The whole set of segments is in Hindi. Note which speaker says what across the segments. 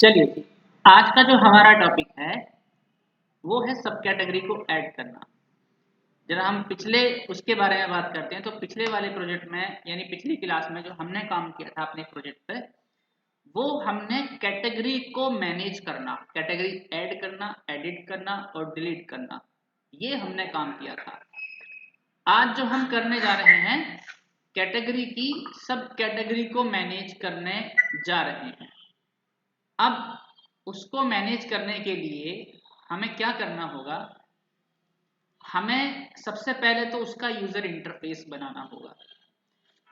Speaker 1: चलिए जी, आज का जो हमारा टॉपिक है वो है सब कैटेगरी को ऐड करना। जरा हम पिछले उसके बारे में बात करते हैं। तो पिछले वाले प्रोजेक्ट में यानी पिछली क्लास में जो हमने काम किया था अपने प्रोजेक्ट पे, वो हमने कैटेगरी को मैनेज करना, कैटेगरी ऐड करना, एडिट करना और डिलीट करना, ये हमने काम किया था। आज जो हम करने जा रहे हैं, कैटेगरी की सब कैटेगरी को मैनेज करने जा रहे हैं। अब उसको मैनेज करने के लिए हमें क्या करना होगा? हमें सबसे पहले तो उसका यूजर इंटरफेस बनाना होगा,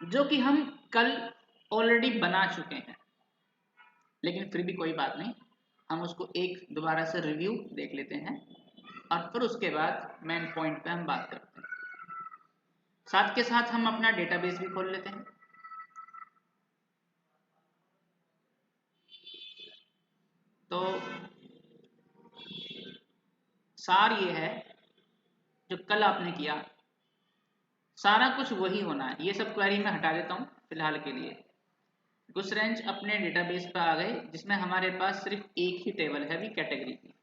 Speaker 1: जो कि हम कल ऑलरेडी बना चुके हैं, लेकिन फिर भी कोई बात नहीं, हम उसको एक दोबारा से रिव्यू देख लेते हैं और फिर उसके बाद मेन पॉइंट पे हम बात करते हैं। साथ के साथ हम अपना डेटाबेस भी खोल लेते हैं। तो सार ये है, जो कल आपने किया सारा कुछ वही होना है। ये सब क्वेरी मैं हटा देता हूँ फिलहाल के लिए। कुछ रेंज अपने डेटाबेस पर आ गए, जिसमें हमारे पास सिर्फ एक ही टेबल है, भी कैटेगरी की।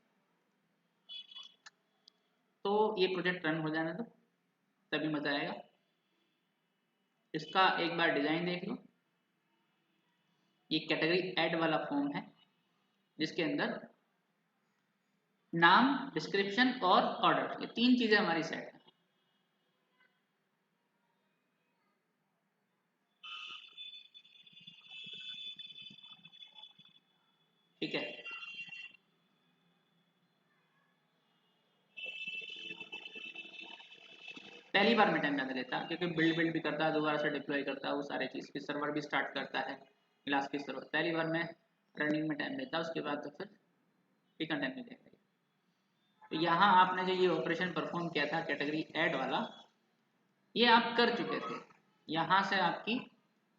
Speaker 1: तो ये प्रोजेक्ट रन हो जाने दो, तभी मजा आएगा। इसका एक बार डिजाइन देख लो। ये कैटेगरी ऐड वाला फॉर्म है, जिसके अंदर नाम, डिस्क्रिप्शन और ऑर्डर, ये तीन चीजें हमारी सेट है। ठीक है, पहली बार में टाइम ज़्यादा लेता, क्योंकि बिल्ड भी करता है, दोबारा से डिप्लॉय करता है, वो सारे चीज़, फिर सर्वर भी स्टार्ट करता है, क्लास की सर्वर। पहली बार में रनिंग में टाइम लेता है, उसके बाद तो फिर इतना टाइम नहीं लेगा। तो यहाँ आपने जो ये ऑपरेशन परफॉर्म किया था कैटेगरी ऐड वाला, ये आप कर चुके थे। यहाँ से आपकी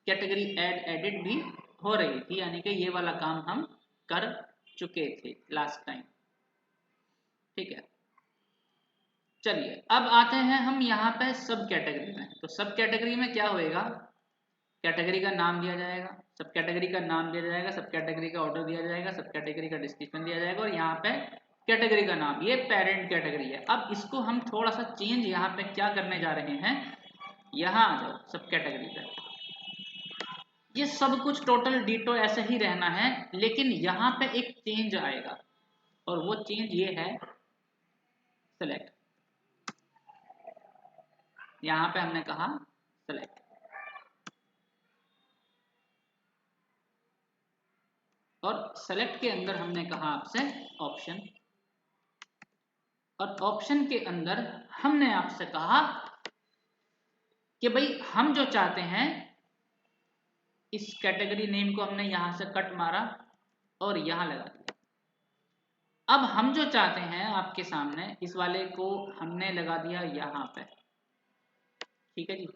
Speaker 1: कैटेगरी ऐड एडिट भी हो रही थी, यानी कि ये वाला काम हम कर चुके थे लास्ट टाइम। ठीक है, चलिए अब आते हैं हम यहाँ पे सब कैटेगरी में। तो सब कैटेगरी में क्या होएगा? कैटेगरी का नाम दिया जाएगा, सब कैटेगरी का नाम दिया जाएगा, सब कैटेगरी का ऑर्डर दिया जाएगा, सब कैटेगरी का डिस्क्रिप्शन दिया जाएगा, और यहाँ पे कैटेगरी का नाम, ये पेरेंट कैटेगरी है। अब इसको हम थोड़ा सा चेंज यहाँ पे क्या करने जा रहे हैं, यहाँ आ जाओ सब कैटेगरी पे। ये सब कुछ टोटल डिटो ऐसे ही रहना है, लेकिन यहाँ पे एक चेंज आएगा, और वो चेंज ये है, सेलेक्ट। यहाँ पे हमने कहा सेलेक्ट, और सेलेक्ट के अंदर हमने कहा आपसे ऑप्शन, और ऑप्शन के अंदर हमने आपसे कहा कि भाई हम जो चाहते हैं, इस कैटेगरी नेम को हमने यहां से कट मारा और यहां लगा दिया। अब हम जो चाहते हैं आपके सामने, इस वाले को हमने लगा दिया यहां पे। ठीक है जी,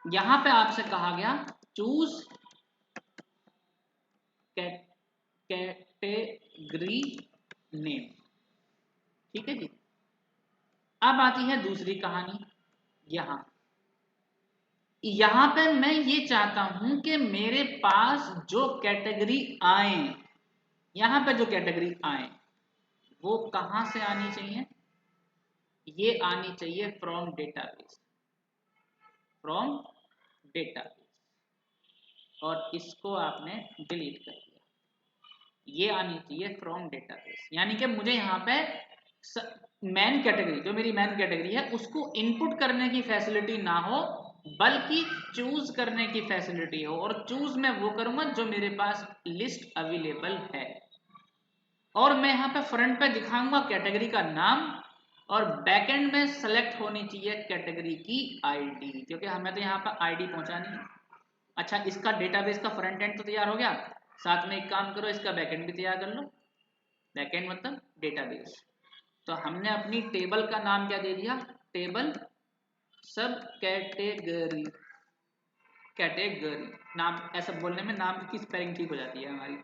Speaker 1: यहां पे आपसे कहा गया चूज कैटेगरी नेम। ठीक है जी, अब आती है दूसरी कहानी। यहां पे मैं ये चाहता हूं कि मेरे पास जो कैटेगरी आए, यहां पे जो कैटेगरी आए वो कहां से आनी चाहिए? ये आनी चाहिए फ्रॉम डेटाबेस, फ्रॉम डेटाबेस, और इसको आपने डिलीट कर दिया। ये आनी चाहिए फ्रॉम डेटाबेस, यानी कि मुझे यहाँ पे मैन कैटेगरी, जो मेरी मैन कैटेगरी है, उसको इनपुट करने की फैसिलिटी ना हो, बल्कि चूज करने की फैसिलिटी हो। और चूज मैं वो करूंगा जो मेरे पास लिस्ट अवेलेबल है, और मैं यहाँ पे फ्रंट पे दिखाऊंगा कैटेगरी का नाम, और बैकएंड में सेलेक्ट होनी चाहिए कैटेगरी की आईडी, क्योंकि हमें तो यहाँ पर आईडी पहुंचानी है। अच्छा, इसका डेटाबेस का फ्रंट एंड तो तैयार हो गया, साथ में एक काम करो, इसका बैकएंड भी तैयार कर लो। बैकएंड मतलब डेटाबेस। तो हमने अपनी टेबल का नाम क्या दे दिया? टेबल सब कैटेगरी। कैटेगरी नाम, ऐसा बोलने में नाम की स्पेलिंग ठीक हो जाती है हमारी।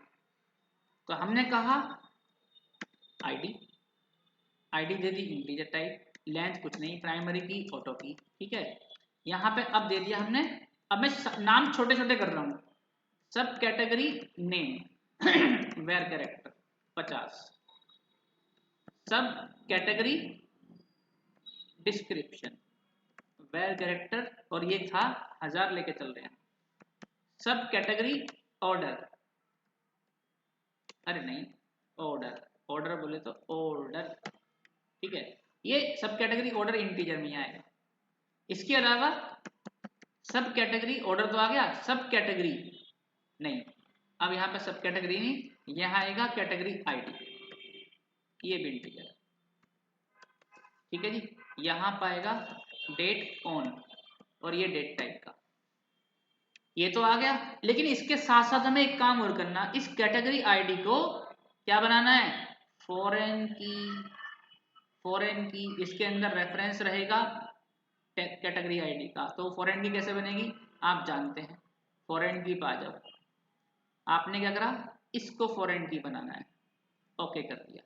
Speaker 1: तो हमने कहा ID, ID they the integer type, length कुछ नहीं, प्राइमरी की, ऑटो की। ठीक है, यहाँ पे अब दे दिया हमने। अब मैं नाम छोटे छोटे कर रहा हूँ, सब कैटेगरी नेम, वेर कैरेक्टर 50, सब कैटेगरी डिस्क्रिप्शन वेर कैरेक्टर, और ये था 1000 लेके चल रहे हैं। सब कैटेगरी ऑर्डर, अरे नहीं ऑर्डर, ऑर्डर बोले तो ऑर्डर, ठीक है, ये सब कैटेगरी ऑर्डर इंटीजर में आएगा। इसके अलावा सब कैटेगरी ऑर्डर तो आ गया, सब कैटेगरी नहीं, अब यहाँ पे सब कैटेगरी नहीं, यहाँ आएगा कैटेगरी आईडी, ये भी इंटीजर, ठीक है जी। यहाँ पाएगा डेट ऑन, और ये डेट टाइप का, ये तो आ गया। लेकिन इसके साथ साथ हमें एक काम और करना, इस कैटेगरी आईडी को क्या बनाना है, फॉरेन की, फॉरेन की, इसके अंदर रेफरेंस रहेगा कैटेगरी आईडी का। तो फॉरेन की कैसे बनेगी आप जानते हैं, फॉरेन की पा जाओ, आपने क्या करा, इसको फॉरेन की बनाना है, ओके कर दिया।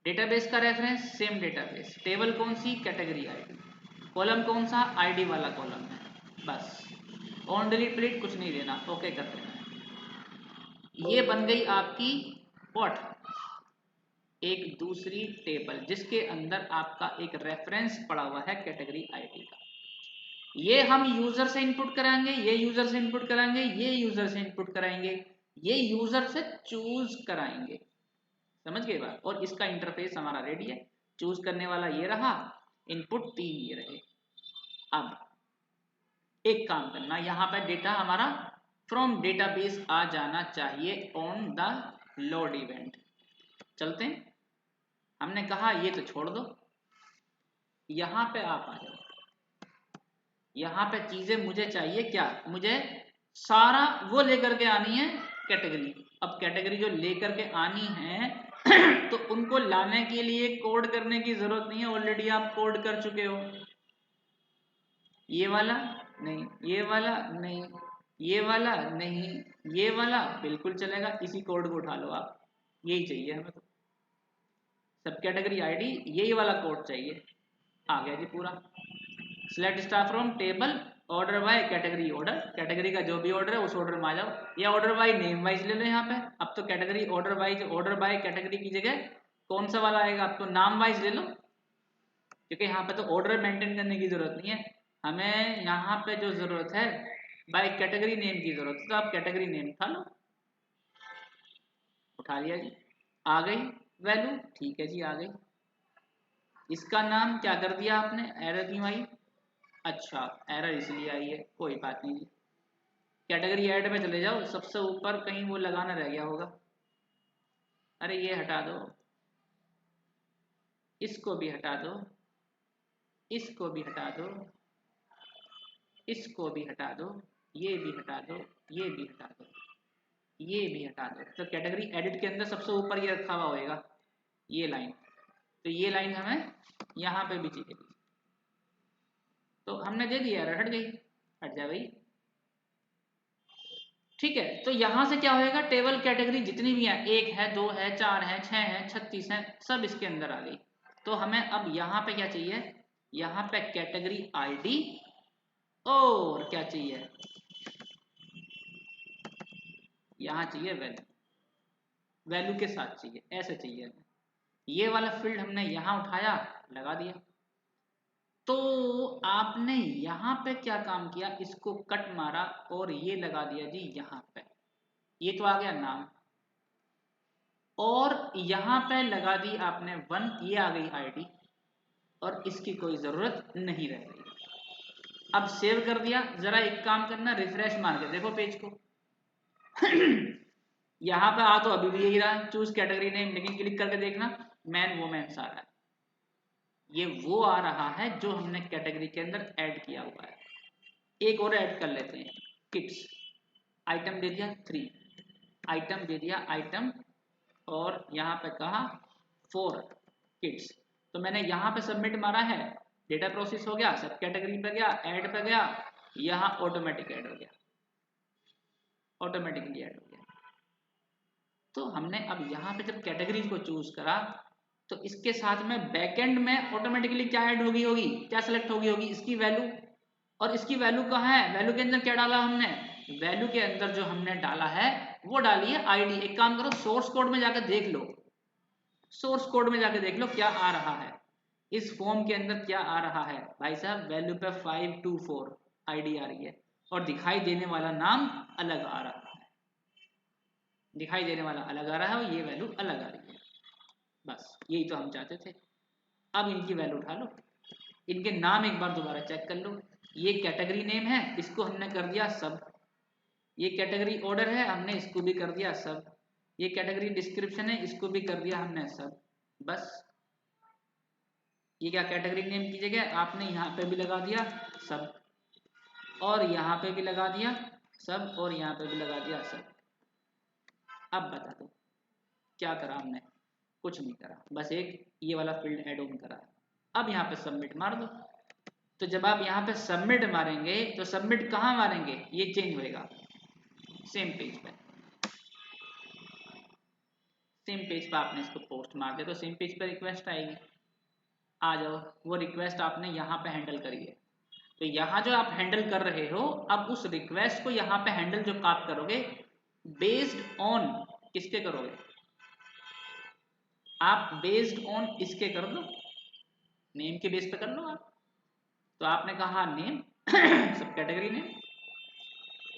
Speaker 1: डेटाबेस का रेफरेंस सेम डेटाबेस, टेबल कौन सी, कैटेगरी आईडी, कॉलम कौन सा, आईडी वाला कॉलम है, बस ऑन डिलीट डिलीट कुछ नहीं देना, ओके कर देना है। ये बन गई आपकी व्हाट, एक दूसरी टेबल जिसके अंदर आपका एक रेफरेंस पड़ा हुआ है कैटेगरी आईडी का। ये हम यूजर से इनपुट कराएंगे, ये यूजर से इनपुट कराएंगे, ये यूजर से इनपुट कराएंगे, ये यूजर से चूज कराएंगे, समझ गए बात। और इसका इंटरफेस हमारा रेडी है, चूज करने वाला ये रहा, इनपुट 3 ये रहे। अब एक काम करना, यहाँ पे डेटा हमारा फ्रॉम डेटाबेस आ जाना चाहिए ऑन द लोड इवेंट। चलते हैं, हमने कहा ये तो छोड़ दो, यहाँ पे आप आ जाओ। यहाँ पे चीजें मुझे चाहिए क्या, मुझे सारा वो लेकर के आनी है कैटेगरी। अब कैटेगरी जो लेकर के आनी है तो उनको लाने के लिए कोड करने की जरूरत नहीं है, ऑलरेडी आप कोड कर चुके हो। ये वाला नहीं, ये वाला नहीं, ये वाला नहीं, ये वाला बिल्कुल चलेगा, इसी कोड को उठा लो आप, यही चाहिए हमें तो। सब कैटेगरी आईडी यही वाला कोड चाहिए, आ गया जी पूरा। Select star from table order by category order, category का जो भी ऑर्डर है उस ऑर्डर में आ जाओ, या ऑर्डर बाय नेम वाइज ले लो यहाँ पे। अब तो category order wise, order by category की जगह कौन सा वाला आएगा, अब तो नाम वाइज ले लो, क्योंकि यहाँ पे तो ऑर्डर मेंटेन करने की जरूरत नहीं है हमें, यहाँ पे जो जरूरत है बाय कैटेगरी नेम की जरूरत है, तो आप कैटेगरी नेम उठा लो, उठा लिया जी, आ गई वैल्यू, ठीक है जी आ गई। इसका नाम क्या कर दिया आपने, एरर क्यों आई, अच्छा एरर इसलिए आई है, कोई बात नहीं जी। कैटेगरी ऐड में चले जाओ, सबसे ऊपर कहीं वो लगाना रह गया होगा, अरे ये हटा दो, इसको भी हटा दो, इसको भी हटा दो, इसको भी हटा दो, ये भी हटा दो, ये भी हटा दो, ये भी हटा दो। तो कैटेगरी एडिट के अंदर सबसे ऊपर ये रखा हुआ होएगा, ये लाइन, तो ये लाइन हमें यहाँ पे भी चाहिए, तो हमने दे दिया, एरर हट गई, हट जा गई, ठीक है। तो यहां से क्या होएगा, टेबल कैटेगरी जितनी भी है, 1 है 2 है 4 है 6 है 36 है, सब इसके अंदर आ गई। तो हमें अब यहाँ पे क्या चाहिए, यहाँ पे कैटेगरी आईडी और क्या चाहिए, यहाँ चाहिए वैल्यू, वैल्यू के साथ चाहिए, ऐसे चाहिए हमें। ये वाला फील्ड हमने यहाँ उठाया, लगा दिया। तो आपने यहाँ पे क्या काम किया, इसको कट मारा और ये लगा दिया जी यहाँ पे, ये तो आ गया नाम, और यहाँ पे लगा दी आपने 1, ये आ गई आईडी, और इसकी कोई जरूरत नहीं रह गई। अब सेव कर दिया, जरा एक काम करना, रिफ्रेश मार के देखो पेज को यहाँ पे आ तो अभी भी यही रहा, चूज कैटेगरी नेम, लेकिन क्लिक करके देखना मैन वोमेन्स आ रहा है, ये वो आ रहा है जो हमने कैटेगरी के अंदर ऐड किया हुआ है। एक और ऐड कर लेते हैं, किड्स, आइटम दे दिया 3, आइटम दे दिया आइटम, और यहाँ पे कहा 4 किड्स। तो मैंने यहाँ पे सबमिट मारा है, डेटा प्रोसेस हो गया, सब कैटेगरी पे गया, ऐड पे गया, यहाँ ऑटोमेटिक ऐड हो गया, ऑटोमेटिकली ऐड हो गया। तो हमने अब यहाँ पे जब कैटेगरी को चूज करा, तो इसके साथ में बैकएंड में ऑटोमेटिकली क्या ऐड होगी, क्या सेलेक्ट होगी, इसकी वैल्यू। और इसकी वैल्यू कहाँ है, वैल्यू के अंदर क्या डाला हमने, वैल्यू के अंदर जो हमने डाला है वो डालिए आईडी। एक काम करो, सोर्स कोड में जाकर देख लो, सोर्स कोड में जाकर देख लो क्या आ रहा है, इस फॉर्म के अंदर क्या आ रहा है भाई साहब। वैल्यू पे 524 आईडी आ रही है और दिखाई देने वाला नाम अलग आ रहा है, दिखाई देने वाला अलग आ रहा है और ये वैल्यू अलग आ रही है। बस यही तो हम चाहते थे। अब इनकी वैल्यू उठा लो, इनके नाम एक बार दोबारा चेक कर लो। ये कैटेगरी नेम है, इसको हमने कर दिया सब। ये कैटेगरी ऑर्डर है, हमने इसको भी कर दिया सब। ये कैटेगरी डिस्क्रिप्शन है, इसको भी कर दिया हमने सब। बस ये क्या कैटेगरी नेम की जगह आपने यहाँ पे भी लगा दिया सब, और यहाँ पे भी लगा दिया सब, और यहाँ पे भी लगा दिया सब। अब बता दो क्या करा हमने? कुछ नहीं करा, बस एक ये वाला फील्ड ऐड ऑन करा। अब यहाँ पे सबमिट मार दो। तो जब आप यहाँ पे सबमिट मारेंगे तो सबमिट कहाँ मारेंगे, ये चेंज होएगा सेम पेज पे। सेम पेज पे आपने इसको पोस्ट मार दिया तो सेम पेज पे रिक्वेस्ट आएगी, आ जाओ। वो रिक्वेस्ट आपने यहाँ पे हैंडल करी है। तो यहाँ जो आप हैंडल कर रहे हो, अब उस रिक्वेस्ट को यहाँ पे हैंडल जो आप करोगे बेस्ड ऑन किसके करोगे? आप बेस्ड ऑन इसके कर दो, नेम के बेस पे कर लो आप। तो आपने कहा नेम सब कैटेगरी नेम,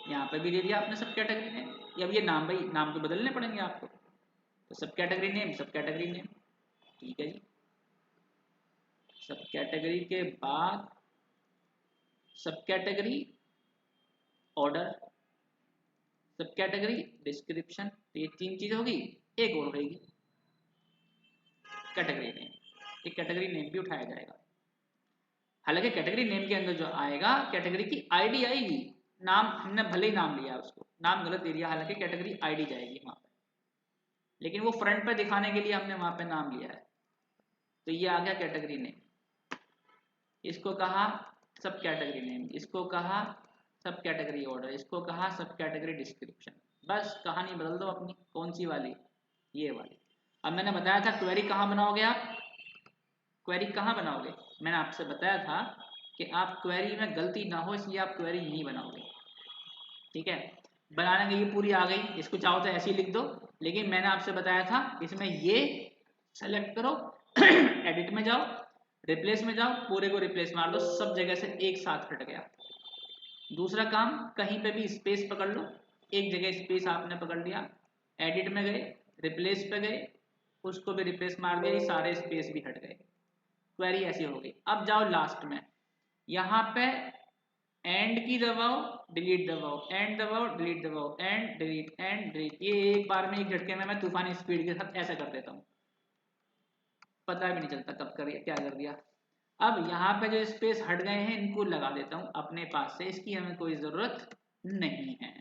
Speaker 1: यहाँ पे भी दे दिया आपने सब कैटेगरी नेम। अब ये नाम, भाई नाम तो बदलने पड़ेंगे आपको, तो सब कैटेगरी नेम, सब कैटेगरी नेम, ठीक है जी। सब कैटेगरी के बाद सब कैटेगरी ऑर्डर, सब कैटेगरी डिस्क्रिप्शन, तो ये 3 चीज होगी। एक और रहेगी कैटेगरी नेम, एक कैटेगरी नेम भी उठाया जाएगा। हालांकि कैटेगरी नेम के अंदर जो आएगा कैटेगरी की आईडी आएगी, नाम हमने भले ही नाम लिया उसको, नाम गलत दे दिया, हालांकि कैटेगरी आईडी जाएगी वहां पे, लेकिन वो फ्रंट पे दिखाने के लिए हमने वहां पे नाम लिया है। तो ये आ गया कैटेगरी नेम, इसको कहा सब कैटेगरी नेम, इसको कहा सब कैटेगरी ऑर्डर, इसको कहा सब कैटेगरी डिस्क्रिप्शन। बस कहानी बदल दो अपनी। कौन सी वाली? ये वाली। अब मैंने बताया था क्वेरी कहाँ बनाओगे आप, क्वेरी कहाँ बनाओगे? मैंने आपसे बताया था कि आप क्वेरी में गलती ना हो इसलिए आप क्वेरी यहीं बनाओगे, ठीक है। बनाने की ये पूरी आ गई, इसको चाहो तो ऐसे ही लिख दो, लेकिन मैंने आपसे बताया था इसमें ये सेलेक्ट करो एडिट में जाओ, रिप्लेस में जाओ, पूरे को रिप्लेस मार दो, सब जगह से एक साथ हट गया। दूसरा काम, कहीं पे भी स्पेस पकड़ लो, एक जगह स्पेस आपने पकड़ लिया, एडिट में गए, रिप्लेस पे गए, उसको भी रिप्लेस मार दिया, ये सारे स्पेस भी हट गए। क्वेरी ऐसी हो गई। अब जाओ लास्ट में, यहाँ पे एंड की दबाओ, डिलीट दबाओ, एंड दबाओ, डिलीट दबाओ, एंड डिलीट, एंड डिलीट। ये एक बार में एक झटके में मैं तूफानी स्पीड के साथ ऐसा कर देता हूँ, पता भी नहीं चलता कब कर क्या कर दिया। अब यहाँ पे जो स्पेस हट गए हैं इनको लगा देता हूँ अपने पास से, इसकी हमें कोई जरूरत नहीं है।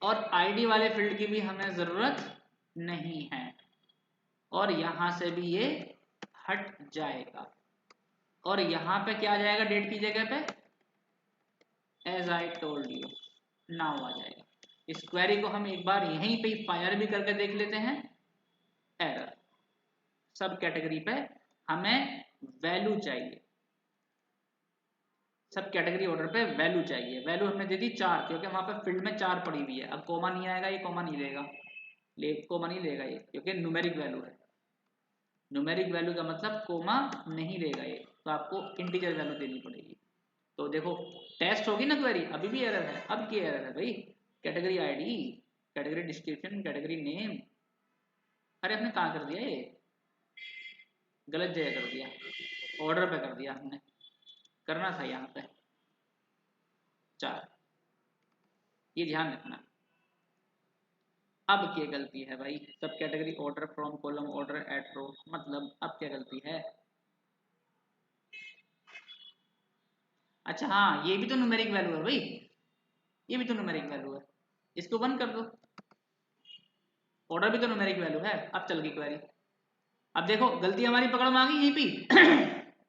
Speaker 1: और आईडी वाले फील्ड की भी हमें जरूरत नहीं है, और यहां से भी ये हट जाएगा। और यहां पे क्या आ जाएगा डेट की जगह पे? As I told you now आ जाएगा। इस क्वेरी को हम एक बार यहीं पे फायर भी करके देख लेते हैं। एरर, सब कैटेगरी पे हमें वैल्यू चाहिए, सब कैटेगरी ऑर्डर पे वैल्यू चाहिए। वैल्यू हमने दे दी 4, क्योंकि वहां पे फील्ड में 4 पड़ी हुई है। अब कोमा नहीं आएगा, ये कोमा नहीं लेगा, कोमा नहीं लेगा ये, क्योंकि न्यूमेरिक वैल्यू है। न्यूमेरिक वैल्यू का मतलब कोमा नहीं लेगा ये, तो आपको इंटीजर वैल्यू देनी पड़ेगी। तो देखो टेस्ट होगी ना क्वेरी, अभी भी एरर है। अब क्या एरर है भाई? Category ID, category description, category name, अरे हमने कहाँ कर दिया ये? गलत जगह कर दिया, ऑर्डर पे कर दिया हमने, करना था यहाँ पे 4, ये ध्यान रखना। अब क्या गलती है भाई? Sub category order from column order at row, मतलब अब क्या गलती है? अच्छा हाँ, ये भी तो न्यूमेरिक वैल्यू है भाई, ये भी तो न्यूमेरिक वैल्यू है, इसको बंद कर दो। ऑर्डर भी तो न्यूमेरिक वैल्यू है। अब चल गई क्वेरी। अब देखो गलती हमारी पकड़ में आ गई यहीं पे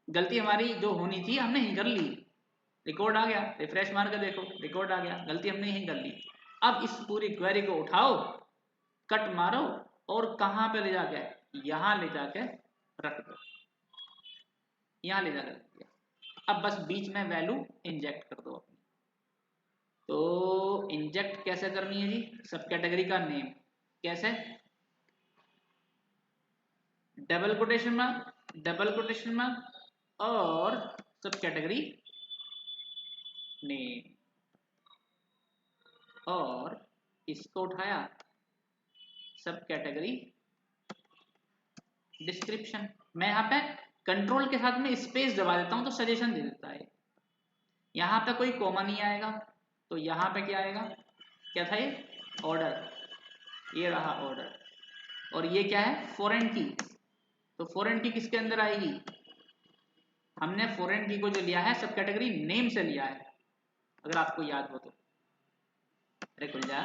Speaker 1: गलती हमारी जो होनी थी हमने यहीं कर ली, रिकॉर्ड आ गया, रिफ्रेश मार कर देखो रिकॉर्ड आ गया, गलती हमने यहीं कर ली। अब इस पूरी क्वेरी को उठाओ, कट मारो, और कहां पे ले जाके? यहां ले जाके रख दो, यहां ले जाकर रख दिया। अब बस बीच में वैल्यू इंजेक्ट कर दो अपनी, तो इंजेक्ट कैसे करनी है जी? सब कैटेगरी का नेम कैसे? डबल कोटेशन मार्क और सब कैटेगरी नेम, और इसको उठाया सब कैटेगरी डिस्क्रिप्शन। मैं यहाँ पे कंट्रोल के साथ में स्पेस दबा देता हूं तो सजेशन दे देता है। यहाँ पे कोई कॉमा नहीं आएगा, तो यहाँ पे क्या आएगा? क्या था ये? ऑर्डर। ये रहा ऑर्डर। और ये क्या है? फॉरेन की। तो फॉरेन की किसके अंदर आएगी? हमने फॉरेन की को जो लिया है सब कैटेगरी नेम से लिया है, अगर आपको याद हो तो। अरे खुल जा।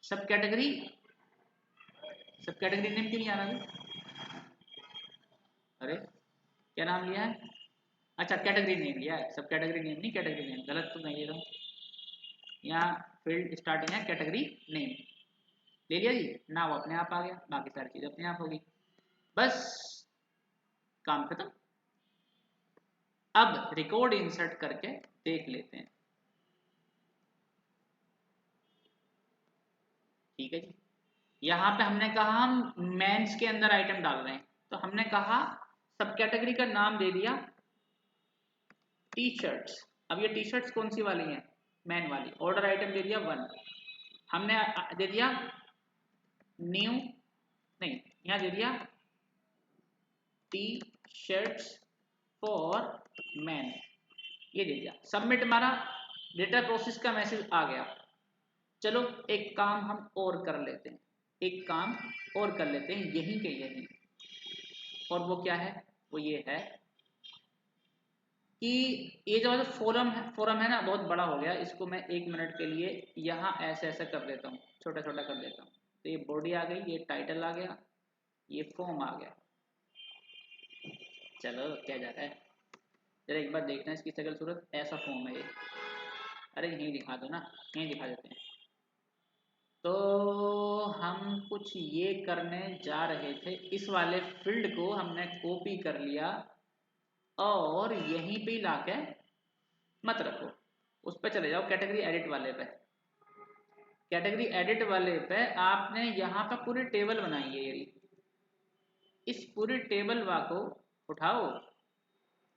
Speaker 1: सब कैटेगरी नेम क्यों नहीं आ रहा? अरे क्या नाम लिया है? अच्छा कैटेगरी नेम लिया है, सब कैटेगरी नेम नहीं, कैटेगरी नेम। गलत तो नहीं ले रहा हूँ, यहाँ फील्ड स्टार्टिंग है कैटेगरी नेम। ले लिया जी ना, वो अपने आप आ गया, बाकी सारी चीज अपने आप होगी। बस काम खत्म। अब रिकॉर्ड इंसर्ट करके देख लेते हैं। ठीक है जी, यहाँ पे हमने कहा हम मेंस के अंदर आइटम डाल रहे हैं, तो हमने कहा सब कैटेगरी का नाम दे दिया टी शर्ट्स। अब ये टी शर्ट्स कौन सी वाली हैं? मैन वाली। ऑर्डर आइटम दे दिया 1। हमने दे दिया न्यू, नहीं यहाँ दे दिया टी शर्ट्स फॉर मैन, ये दे दिया। सबमिट हमारा डेटा प्रोसेस का मैसेज आ गया। चलो एक काम हम और कर लेते हैं, एक काम और कर लेते हैं यहीं के यहीं। और वो क्या है? वो ये है कि ये जो फोरम है ना, बहुत बड़ा हो गया, इसको मैं 1 मिनट के लिए यहाँ ऐसे ऐसे कर देता हूँ, छोटा छोटा कर देता हूँ। तो ये बॉडी आ गई, ये टाइटल आ गया, ये फॉर्म आ गया। चलो क्या जा रहा है, जरा एक बार देखना इसकी शक्ल सूरत। ऐसा फॉर्म है ये। अरे यहीं दिखा दो ना, यहीं दिखा देते हैं। तो हम कुछ ये करने जा रहे थे, इस वाले फील्ड को हमने कॉपी कर लिया और यहीं पे लाके मत रखो, उस पर चले जाओ कैटेगरी एडिट वाले पे। कैटेगरी एडिट वाले पे आपने यहाँ पे पूरी टेबल बनाई है, ये इस पूरी टेबल को उठाओ,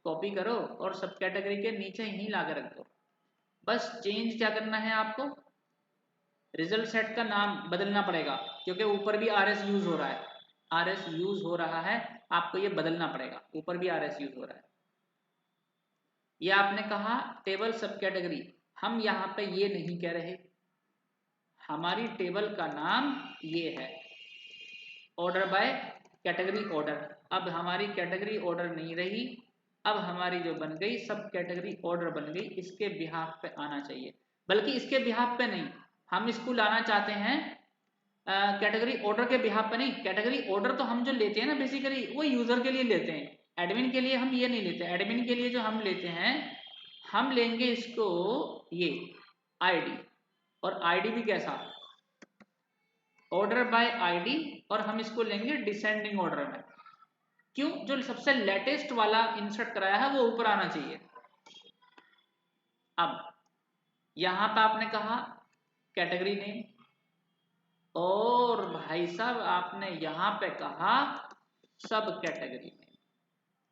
Speaker 1: कॉपी करो और सब कैटेगरी के नीचे ही ला कर रख दो। बस चेंज क्या करना है आपको? रिजल्ट सेट का नाम बदलना पड़ेगा, क्योंकि ऊपर भी RS यूज हो रहा है, RS यूज हो रहा है, आपको ये बदलना पड़ेगा। ऊपर भी RS यूज हो रहा है। ये आपने कहा टेबल सब कैटेगरी, हम यहाँ पे ये नहीं कह रहे, हमारी टेबल का नाम ये है ऑर्डर बाय कैटेगरी ऑर्डर। अब हमारी कैटेगरी ऑर्डर नहीं रही, अब हमारी जो बन गई सब कैटेगरी ऑर्डर बन गई, इसके बिहाफ पे आना चाहिए। बल्कि इसके बिहाफ पे नहीं, हम इसको लाना चाहते हैं कैटेगरी ऑर्डर के बिहाफ पे नहीं। कैटेगरी ऑर्डर तो हम जो लेते हैं ना बेसिकली वो यूजर के लिए लेते हैं, एडमिन के लिए हम ये नहीं लेते। एडमिन के लिए जो हम लेते हैं, हम लेंगे इसको ये आईडी, और आईडी भी कैसा? ऑर्डर बाय आईडी, और हम इसको लेंगे डिसेंडिंग ऑर्डर में। क्यों? जो सबसे लेटेस्ट वाला इंसर्ट कराया है वो ऊपर आना चाहिए। अब यहां पर आपने कहा कैटेगरी नेम, और भाई साहब आपने यहां पे कहा सब कैटेगरी नेम।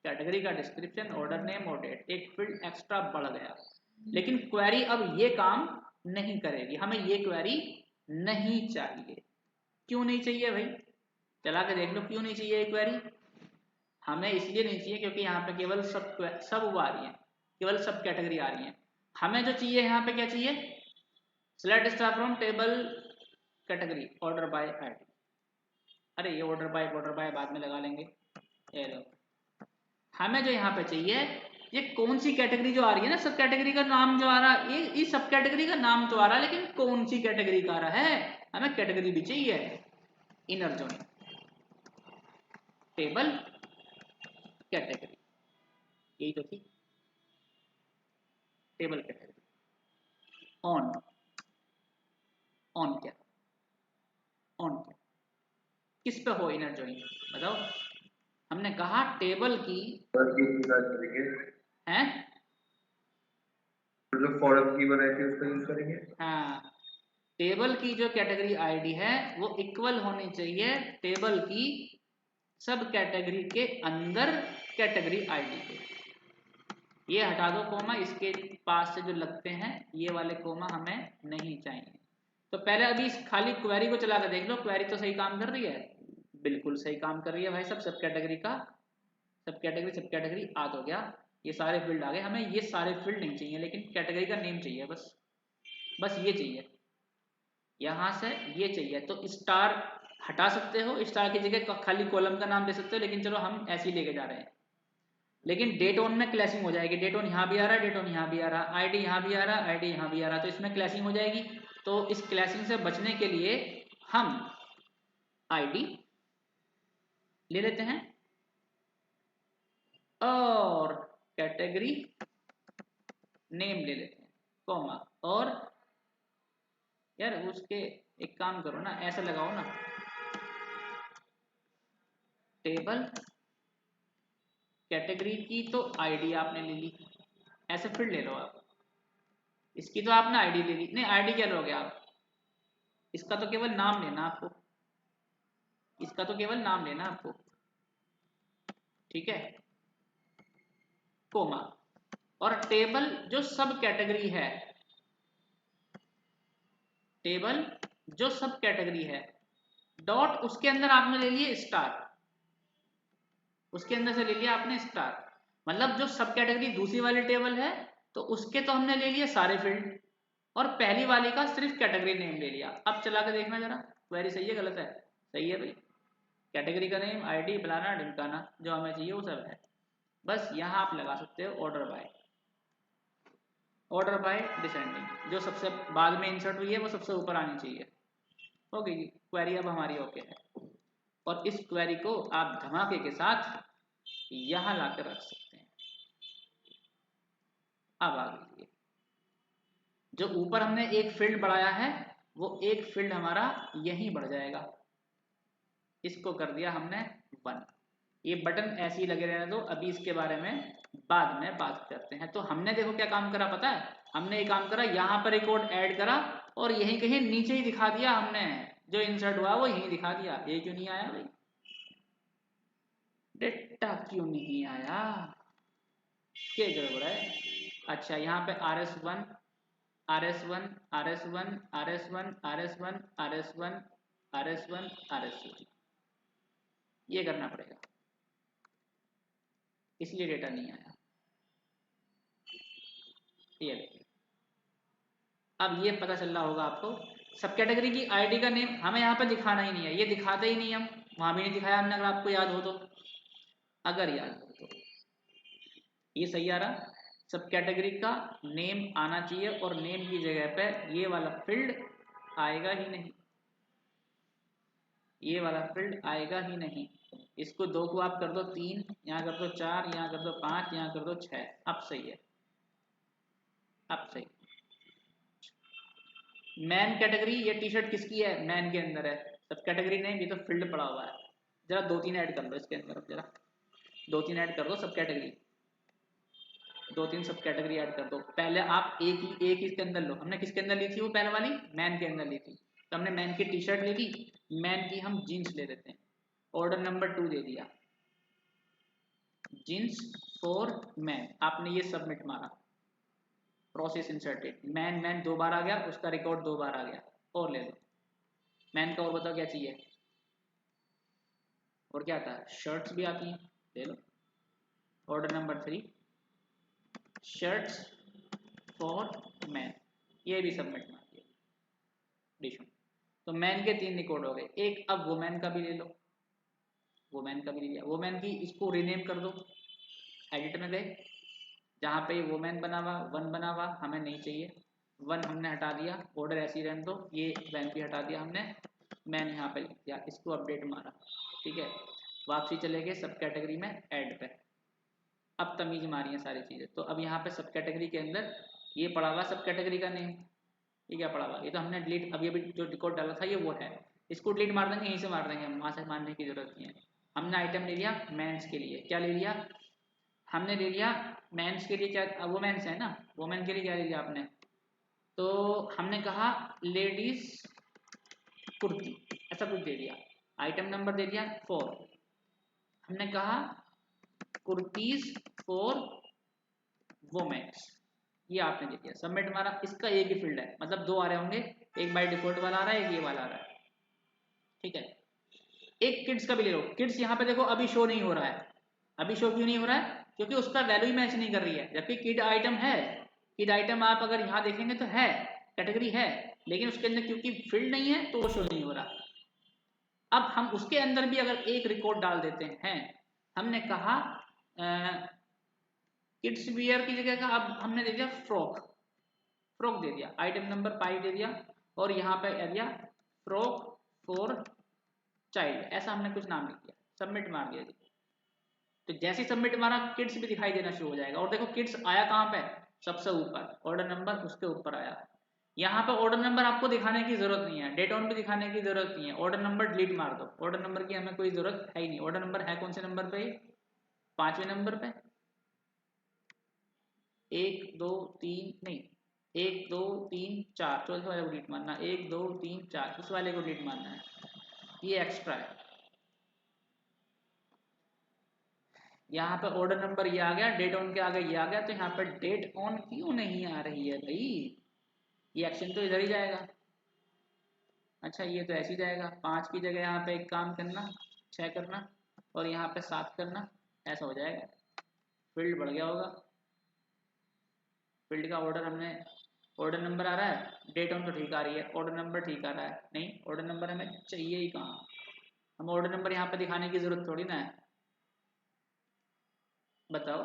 Speaker 1: कैटेगरी का डिस्क्रिप्शन, ऑर्डर नेम और डेट, एक फील्ड एक्स्ट्रा बढ़ गया। लेकिन क्वेरी अब ये काम नहीं करेगी, हमें ये क्वेरी नहीं चाहिए। क्यों नहीं चाहिए भाई? चला के देख लो क्यों नहीं चाहिए ये क्वेरी। हमें इसलिए नहीं चाहिए क्योंकि यहाँ पे केवल सब वो आ रही है, केवल सब कैटेगरी आ रही है। हमें जो चाहिए यहाँ पे क्या चाहिए? Select star from table category order by ID. अरे ये ऑर्डर बाय बाद में लगा लेंगे। ये लो, हमें जो यहाँ पे चाहिए ये कौन सी कैटेगरी जो आ रही है ना, सब कैटेगरी का नाम जो आ रहा है, ये इस सब कैटेगरी का नाम तो आ रहा है, लेकिन कौन सी कैटेगरी का आ रहा है? हमें कैटेगरी भी चाहिए। इनर जोन टेबल कैटेगरी, यही तो थी टेबल कैटेगरी। ऑन ऑन क्या? ऑन क्या? किस पे हो इनर जॉइन बताओ? हमने कहा टेबल की है
Speaker 2: मतलब फॉर्म की वैरायटी उसका यूज करेंगे।
Speaker 1: हाँ, टेबल की जो कैटेगरी आईडी है वो इक्वल होनी चाहिए टेबल की सब कैटेगरी के अंदर कैटेगरी आईडी के। ये हटा दो कोमा, इसके पास से जो लगते हैं ये वाले कोमा हमें नहीं चाहिए। तो पहले अभी इस खाली क्वेरी को चला कर देख लो, क्वेरी तो सही काम कर रही है, बिल्कुल सही काम कर रही है भाई। सब कैटेगरी का सब कैटेगरी आद हो गया, ये सारे फील्ड आ गए। हमें ये सारे फील्ड नहीं चाहिए, लेकिन कैटेगरी का नेम चाहिए, बस ये चाहिए, यहाँ से ये चाहिए। तो स्टार हटा सकते हो, स्टार की जगह खाली कॉलम का नाम दे सकते हो, लेकिन चलो हम ऐसे ही लेके जा रहे हैं। लेकिन डेट ऑन में क्लैशिंग हो जाएगी, डेट ऑन यहाँ भी आ रहा है, डेट ऑन यहाँ भी आ रहा है, आईडी यहाँ भी आ रहा है, आईडी यहाँ भी आ रहा है, तो इसमें क्लैशिंग हो जाएगी। तो इस क्लैशिंग से बचने के लिए हम आईडी ले लेते हैं और कैटेगरी नेम ले लेते हैं, कॉमा। और यार उसके एक काम करो ना, ऐसा लगाओ ना, टेबल कैटेगरी की तो आईडी आपने ले ली, ऐसे फिर ले लो आप। इसकी तो आपने आईडी ले ली, नहीं आईडी क्या लोगे आप, इसका तो केवल नाम लेना आपको, इसका तो केवल नाम लेना आपको, ठीक है, कोमा। और टेबल जो सब कैटेगरी है, टेबल जो सब कैटेगरी है डॉट, उसके अंदर आपने ले लिए स्टार, उसके अंदर से ले लिया आपने स्टार। मतलब जो सब कैटेगरी दूसरी वाली टेबल है तो उसके तो हमने ले लिए सारे फील्ड, और पहली वाली का सिर्फ कैटेगरी नेम ले लिया। अब चला के देखना जरा, क्वेरी सही है गलत है, सही है भाई। कैटेगरी का नेम आईडी फलाना ढिमकाना जो हमें चाहिए वो सब है। बस यहाँ आप लगा सकते हो ऑर्डर बाय डिसेंडिंग, जो सबसे बाद में इंसर्ट हुई है वो सबसे ऊपर आनी चाहिए। ओके जी, क्वेरी अब हमारी ओके है। और इस क्वेरी को आप धमाके के साथ यहां लाकर रख सकते हैं। अब आ गई, जो ऊपर हमने एक फील्ड बढ़ाया है वो एक फील्ड हमारा यहीं बढ़ जाएगा, इसको कर दिया हमने 1। ये बटन ऐसे ही लगे रहने दो, अभी इसके बारे में बाद में बात करते हैं। तो हमने देखो क्या काम करा पता है, हमने ये काम करा, यहाँ पर एक कोड ऐड करा और यहीं कहीं नीचे ही दिखा दिया हमने, जो इंसर्ट हुआ वो यहीं दिखा दिया। ये क्यों नहीं आया भाई, डेटा क्यों नहीं आया, क्या गड़बड़ है। अच्छा यहाँ पे RS1 RS1 RS1 RS1 RS1 RS1 RS1 RS2 ये करना पड़ेगा, इसलिए डेटा नहीं आया। ये देखिए, अब ये पता चल रहा होगा आपको, सब कैटेगरी की आईडी का नेम हमें यहाँ पे दिखाना ही नहीं है, ये दिखाते ही नहीं, हम वहां भी नहीं दिखाया हमने, अगर आपको याद हो तो, अगर याद हो तो ये सही आ रहा। सब कैटेगरी का नेम आना चाहिए और नेम की जगह पे ये वाला फील्ड आएगा ही नहीं, ये वाला फील्ड आएगा ही नहीं। इसको 2 को आप कर दो 3, यहाँ कर दो 4, यहाँ कर दो 5, यहाँ कर दो 6, अब सही है, अब सही। मैन कैटेगरी, ये टी शर्ट किसकी है, मैन के अंदर है, सब कैटेगरी नेम ये तो फील्ड पड़ा हुआ है। जरा 2-3 ऐड कर लो इसके अंदर, अब जरा 2-3 ऐड कर दो सब कैटेगरी, 2-3 सब कैटेगरी ऐड कर दो। पहले आप एक ही इसके अंदर लो, हमने किसके अंदर ली थी वो पहले वाली, मैन के अंदर ली थी, तो हमने मैन की टी शर्ट ले ली, मैन की हम जीन्स ले लेते हैं, ऑर्डर नंबर 2 दे दिया, जीन्स फॉर मैन, आपने ये सबमिट मारा, प्रोसेस इंसर्टेड, मैन मैन 2 बार आ गया, उसका रिकॉर्ड 2 बार आ गया। और ले लो मैन का, और बताओ क्या चाहिए, और क्या आता है, शर्ट्स भी आती हैं, ले लो order number 3 shirts for man, ये भी सबमिट मार दिया डिशन। तो मैन के 3 रिकॉर्ड हो गए, एक अब वुमेन का भी ले लो, वुमेन का भी ले लिया, वुमेन की इसको रीनेम कर दो, एडिट में गए, जहाँ पे वुमेन बना हुआ 1 बना हुआ हमें नहीं चाहिए, 1 हमने हटा दिया, ऑर्डर ऐसे ही रहने दो, ये वैन भी हटा दिया हमने, मैंने यहाँ पे लिख दिया, इसको अपडेट मारा, ठीक है। वापसी चले गए सब कैटेगरी में ऐड पे, अब तमीज मारी है सारी चीज़ें। तो अब यहाँ पे सब कैटेगरी के अंदर ये पड़ा हुआ सब कैटेगरी का नेम, ये क्या पड़ा हुआ, ये तो हमने डिलीट, अभी अभी जो रिकॉर्ड डाला था ये वो है, इसको डिलीट मार देंगे, यहीं से मार देंगे हम, वहाँ से मारने की जरूरत नहीं है। हमने आइटम ले लिया मेंस के लिए, क्या ले लिया, हमने ले लिया मेंस के लिए, क्या वुमेन्स है ना, वुमेन के लिए क्या ले लिया आपने, तो हमने कहा लेडीज कुर्ती, ऐसा कुछ दे दिया। आइटम नंबर दे दिया 4, हमने कहा कुर्तीज फॉर वुमेन्स, ये आपने दे दिया, सबमिट मारा। इसका एक ही फील्ड है, मतलब 2 आ रहे होंगे, एक बाय डिफॉल्ट वाला आ रहा है, एक ये वाला आ रहा है, ठीक है। एक किड्स का भी ले लो, किड्स यहाँ पे देखो अभी शो नहीं हो रहा है, अभी शो क्यों नहीं हो रहा है, क्योंकि उसका वैल्यू ही मैच नहीं कर रही है, जबकि किड आइटम है, किड आइटम आप अगर यहाँ देखेंगे तो है, कैटेगरी है, लेकिन उसके अंदर क्योंकि फील्ड नहीं है तो वो शो नहीं हो रहा। अब हम उसके अंदर भी अगर एक रिकॉर्ड डाल देते हैं, हमने कहा किड्स वियर की जगह का अब हमने दे दिया फ्रॉक, फ्रॉक दे दिया, आइटम नंबर 5 दे दिया, और यहाँ पे दे दिया फ्रॉक फॉर चाइल्ड, ऐसा हमने कुछ नाम लिख दिया, सबमिट मार दिया जी। तो जैसे ही सबमिट मारा किड्स भी दिखाई देना शुरू हो जाएगा, और देखो किड्स आया कहाँ पे, सबसे ऊपर, ऑर्डर नंबर उसके ऊपर आया। यहाँ पे ऑर्डर नंबर आपको दिखाने की जरूरत नहीं है, डेट ऑन भी दिखाने की जरूरत नहीं है, ऑर्डर नंबर डिलीट मार दो, ऑर्डर नंबर की हमें कोई जरूरत है ही नहीं। ऑर्डर नंबर है कौन से नंबर पे, 5वें नंबर पे, 1 2 3 नहीं, 1 2 3 4, चौथे वाले को डिलीट मारना, 1 2 3 4 इस वाले को डिलीट मारना है, ये एक्स्ट्रा है। यहाँ पे ऑर्डर नंबर ये आ गया, डेट ऑन के आगे ये आ गया, तो यहाँ पे डेट ऑन क्यों नहीं आ रही है भाई, ये एक्शन तो इधर ही जाएगा। अच्छा ये तो ऐसे ही जाएगा, 5 की जगह यहाँ पे एक काम करना, 6 करना, और यहाँ पे 7 करना, ऐसा हो जाएगा, फील्ड बढ़ गया होगा। फील्ड का ऑर्डर हमने, ऑर्डर नंबर आ रहा है, डेट ऑन तो ठीक आ रही है, ऑर्डर नंबर ठीक आ रहा है, नहीं ऑर्डर नंबर हमें चाहिए ही कहाँ, हम ऑर्डर नंबर यहाँ पे दिखाने की जरूरत थोड़ी ना है, बताओ,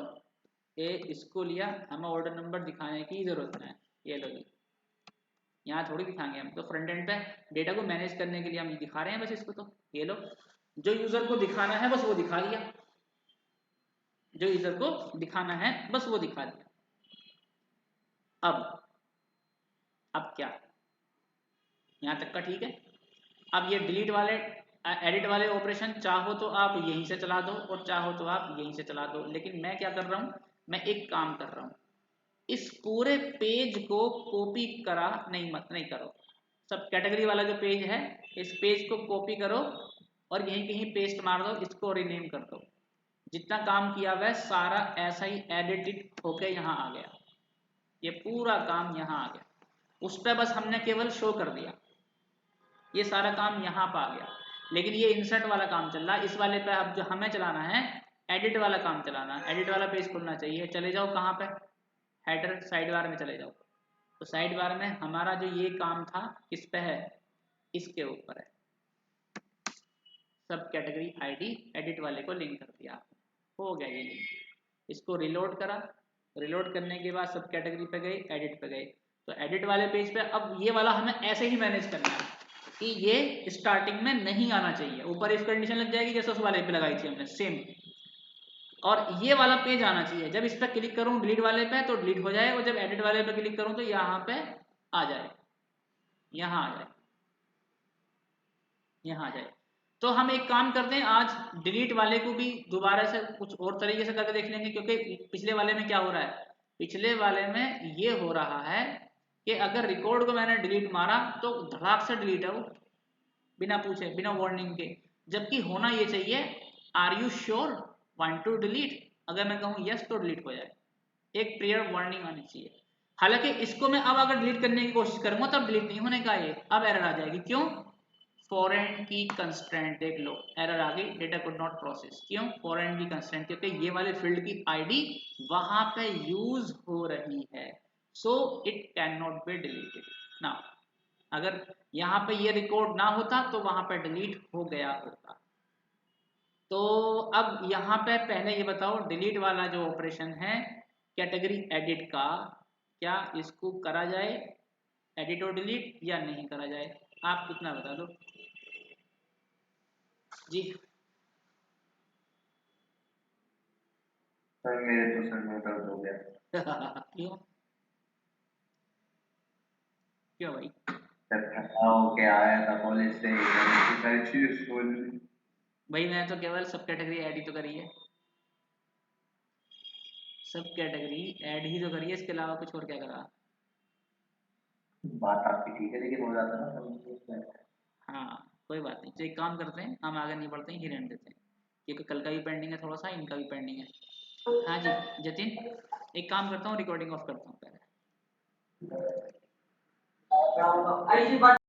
Speaker 1: ये इसको लिया, हमें ऑर्डर नंबर दिखाने की जरूरत है, ये लो जी, यहाँ थोड़ी दिखाएंगे हम, तो फ्रंट एंड पे डेटा को मैनेज करने के लिए हम दिखा रहे हैं बस इसको, तो ये लो, जो यूजर को दिखाना है बस वो दिखा दिया, जो यूजर को दिखाना है बस वो दिखा दिया। अब क्या, यहाँ तक का ठीक है। अब ये डिलीट वाले, एडिट वाले ऑपरेशन चाहो तो आप यहीं से चला दो और चाहो तो आप यहीं से चला दो, लेकिन मैं क्या कर रहा हूँ, मैं एक काम कर रहा हूँ, इस पूरे पेज को कॉपी करा नहीं करो, सब कैटेगरी वाला जो पेज है इस पेज को कॉपी करो और यहीं कहीं पेस्ट मार दो, इसको रीनेम कर दो, जितना काम किया हुआ है सारा ऐसा ही एडिट होके यहाँ आ गया, ये पूरा काम यहाँ आ गया, उस पर बस हमने केवल शो कर दिया, ये सारा काम यहाँ पर आ गया। लेकिन ये इंसर्ट वाला काम चल रहा है, इस वाले पे अब जो हमें चलाना है एडिट वाला काम चलाना है, एडिट वाला पेज खुलना चाहिए, चले जाओ कहाँ पे, हेडर साइड बार में चले जाओ, तो साइड बार में हमारा जो ये काम था किस पे है, इसके ऊपर है, सब कैटेगरी आईडी एडिट वाले को लिंक कर दिया, हो गया ये लिंक, इसको रिलोड करा, रिलोड करने के बाद सब कैटेगरी पे गए, एडिट पे गए, तो एडिट वाले पेज पे अब ये वाला हमें ऐसे ही मैनेज करना है कि ये स्टार्टिंग में नहीं आना चाहिए, ऊपर इफ कंडीशन लग जाएगी जैसे उस वाले पे लगाई थी हमने सेम, और ये वाला पेज आना चाहिए, जब इस पर क्लिक करूं डिलीट वाले पे तो डिलीट हो जाए, और जब एडिट वाले पे क्लिक करूं तो यहाँ पे आ जाए, यहाँ आ जाए, यहाँ आ जाए। तो हम एक काम करते हैं, आज डिलीट वाले को भी दोबारा से कुछ और तरीके से करके देख लेंगे, क्योंकि पिछले वाले में क्या हो रहा है, पिछले वाले में ये हो रहा है कि अगर रिकॉर्ड को मैंने डिलीट मारा तो धड़ाक से डिलीट है वो, बिना पूछे बिना वार्निंग के, जबकि होना ये चाहिए are you sure want to delete, अगर मैं कहूँ यस तो डिलीट हो जाए, एक प्रेयर वार्निंग आनी चाहिए। हालांकि इसको मैं अब अगर डिलीट करने की कोशिश करूंगा तब डिलीट नहीं होने का, ये अब एरर आ जाएगी, क्यों, फॉरेन की कंस्ट्रेंट, देख लो एरर आ गई, डेटा कुड नॉट प्रोसेस, क्यों, फॉरेन की कंस्ट्रेंट, क्योंकि ये वाले फील्ड की आईडी वहां पे यूज हो रही है, so it can not be deleted ना, अगर यहाँ पे ये रिकॉर्ड ना होता तो वहां पे डिलीट हो गया होता। तो अब यहाँ पे पहले ये बताओ डिलीट वाला जो ऑपरेशन है कैटेगरी एडिट का, क्या इसको करा जाए एडिट और डिलीट या नहीं करा जाए, आप कितना बता दो जी।
Speaker 2: सर मेरे तो सर में दर्द हो गया।
Speaker 1: क्यों, क्यों भाई,
Speaker 2: सर थका होके आया था कॉलेज से, सारी चीजें सुन।
Speaker 1: भाई मैं तो केवल सब कैटेगरी एडिट तो करी है, सब कैटेगरी ऐड ही तो करिए, इसके अलावा कुछ और क्या करा।
Speaker 2: बात आपकी ठीक है लेकिन हो जाता है ना।
Speaker 1: हाँ कोई बात नहीं, तो एक काम करते हैं, हम आगे नहीं बढ़ते हैं, ही रहने देते हैं, क्योंकि कल का भी पेंडिंग है थोड़ा सा, इनका भी पेंडिंग है। हाँ जी जतिन, एक काम करता हूँ, रिकॉर्डिंग ऑफ करता हूँ पहले।